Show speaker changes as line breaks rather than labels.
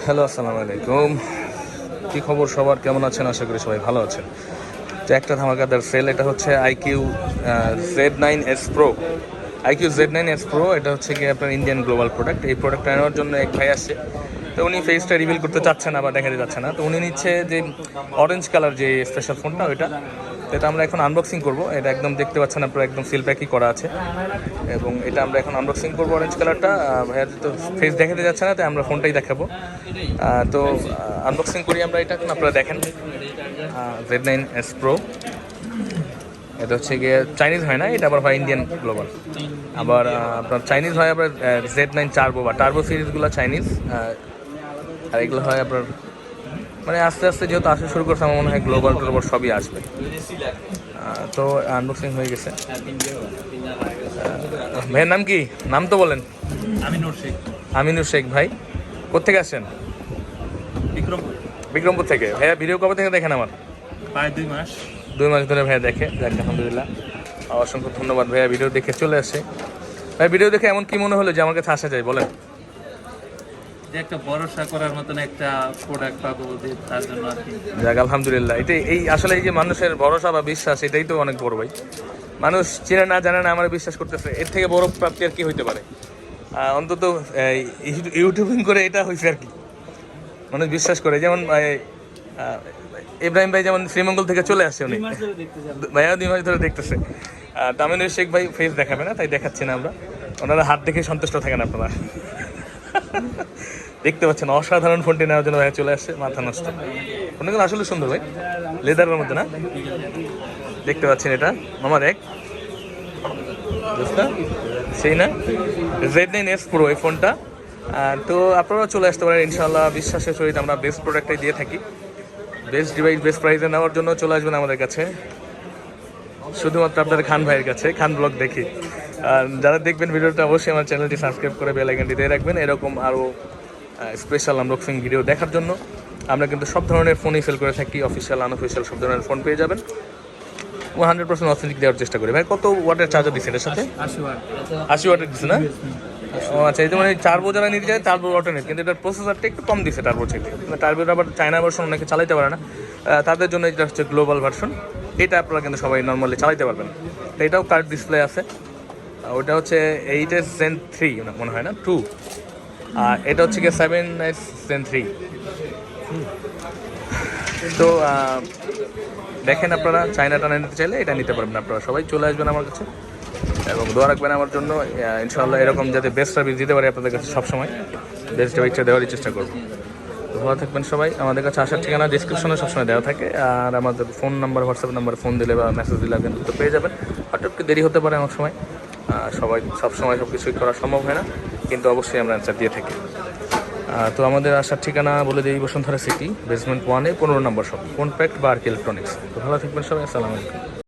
Hello, আসসালামু আলাইকুম। কী খবর সবার, কেমন আছেন? আশা করি সবাই ভালো আছেন। তো একটা ধামাকাদার সেল, এটা হচ্ছে iQOO Z9S Pro। iQOO Z9S Pro এটা হচ্ছে কি আপনার ইন্ডিয়ান গ্লোবাল প্রোডাক্ট। এই প্রোডাক্টটা নেওয়ার জন্য এক ভাই আসছে, তো উনি ফেসটা রিভিল করতে চাচ্ছে না বা দেখাতে যাচ্ছে না, তো উনি নিচ্ছে যে অরেঞ্জ কালার যে স্পেশাল ফোনটা, ওইটা। তো এটা আমরা এখন আনবক্সিং করব। এটা একদম দেখতে পাচ্ছেন আপনারা, একদম সিল প্যাকই করা আছে, এবং এটা আমরা এখন আনবক্সিং করবো অরেঞ্জ কালারটা। ভাইয়া তো ফেস দেখাতে যাচ্ছে না, তাই আমরা ফোনটাই দেখাবো। তো আনবক্সিং করি আমরা এটা, এখন আপনারা দেখেন। Z9S Pro, এটা হচ্ছে গিয়ে চাইনিজ হয় না, এটা আবার হয় ইন্ডিয়ান গ্লোবাল। আবার আপনার চাইনিজ হয় আবার Z9 টার্বো বা টার্বো সিরিজগুলো চাইনিজ, আর এগুলো হয় আপনার মানে আস্তে আস্তে যেহেতু আসা শুরু করছে, আমার মনে হয় গ্লোবাল টোবাল সবই আসবে। তো আনবক্সিং হয়ে গেছে। ভাইয়ের নাম কি? নাম তো বলেন। আমিনুর শেখ। ভাই কোথেকে আসছেন? বিক্রমপুর থেকে। ভাইয়া ভিডিও কবে থেকে দেখেন আমার?
প্রায়
2 মাস ধরে ভাইয়া দেখে। যাক, আলহামদুলিল্লাহ, অসংখ্য ধন্যবাদ। ভাইয়া ভিডিও দেখে চলে আসে। ভাই ভিডিও দেখে এমন কি মনে হলো যে আমার কাছে আসা যায়, বলেন?
যে একটা ভরসা করার মতন একটা প্রোডাক্ট পাবো, যে তার জন্য আর কি।
যাক, আলহামদুলিল্লাহ। এটাই এই আসলে এই যে মানুষের ভরসা বা বিশ্বাস, এটাই তো অনেক বড় ভাই। মানুষ চেনে না জানে না আমার বিশ্বাস করতেছে, এর থেকে বড় প্রাপ্তি আর কি হইতে পারে? অন্তত ইউটিউবিং করে এটা হয়েছে আর কি, মানুষ বিশ্বাস করে। যেমন ইব্রাহিম ভাই যেমন শ্রীমঙ্গল থেকে চলে আসছে, উনি ভাইয়া 2 মাস ধরে দেখতেছে। তামিনুর শেখ ভাই ফেস দেখাবে না, তাই দেখাচ্ছি না আমরা। ওনারা হাত দেখে সন্তুষ্ট থাকেন আপনারা। দেখতে পাচ্ছেন অসাধারণ ফোনটি নেওয়ার জন্য ভাইয়া চলে আসছে। মাথা নষ্ট, ফোনগুলো আসলে সুন্দর ভাই, লেদারের মধ্যে না? দেখতে পাচ্ছেন এটা মামা দেখ, সেই না Z9S Pro এই ফোনটা। তো আপনারাও চলে আসতে পারেন ইনশাআল্লাহ। বিশ্বাসের সহিত আমরা বেস্ট প্রোডাক্টটাই দিয়ে থাকি। বেস্ট ডিভাইস বেস্ট প্রাইসে নেওয়ার জন্য চলে আসবেন আমাদের কাছে, শুধুমাত্র আপনাদের খান ভাইয়ের কাছে, খান ব্লগ দেখি। যারা দেখবেন ভিডিওটা, অবশ্যই আমার চ্যানেলটি সাবস্ক্রাইব করে বেল আইকনটি দিয়ে রাখবেন। এরকম আরও স্পেশাল আনবক্সিং ভিডিও দেখার জন্য। আমরা কিন্তু সব ধরনের ফোনই সেল করে থাকি, অফিসিয়াল আনঅফিসিয়াল সব ধরনের ফোন পেয়ে যাবেন। 100% অথেন্টিক দেওয়ার চেষ্টা করি। ভাই কত ওয়াটের চার্জার দিচ্ছে এটার সাথে? 80 ওয়াটের দিচ্ছে না? ও আচ্ছা, এই যে মানে টার্বো যারা নিতে যায় টার্বো ওয়াটের নেই, কিন্তু এটার প্রসেসরটা একটু কম দিচ্ছে টার্বো থেকে। টার্বোর আবার চায়না ভার্সন অনেকে চালাইতে পারে না, তাদের জন্য এটা হচ্ছে গ্লোবাল ভার্সন। এটা আপনারা কিন্তু সবাই নর্মালি চালাইতে পারবেন। তো এটাও কার্ড ডিসপ্লে আছে। ওটা হচ্ছে 8S Gen 3 মনে হয় না, 2। আর এটা হচ্ছে গিয়ে 7S Gen 3। তো দেখেন, আপনারা চায়না টানা নিতে চাইলে এটা নিতে পারবেন। আপনারা সবাই চলে আসবেন আমার কাছে এবং দোয়া রাখবেন আমার জন্য। ইনশাআল্লাহ এরকম যাতে বেস্ট সার্ভিস দিতে পারি আপনাদের কাছে, সবসময় বেস্ট সার্ভিসটা দেওয়ারই চেষ্টা করবো। তো ভালো থাকবেন সবাই। আমাদের কাছে আসার ঠিকানা ডিসক্রিপশনে সবসময় দেওয়া থাকে, আর আমাদের phone number, WhatsApp number phone দিলে বা মেসেজ দিলে আপনি তো পেয়ে যাবেন। হয়তো একটু দেরি হতে পারে অনেক সময়, সবাই সবসময় সব কিছুই করা সম্ভব হয় না, কিন্তু অবশ্যই আমরা অ্যান্সার দিয়ে থাকি। তো আমাদের আসার ঠিকানা বলে দিই, বসুন্ধরা সিটি, বেসমেন্ট 1-এ 15 নম্বর শপ, ফোন প্যাক্ট বা আর কি ইলেকট্রনিক্স। তো ভালো থাকবেন সবাই, আসসালামু আলাইকুম।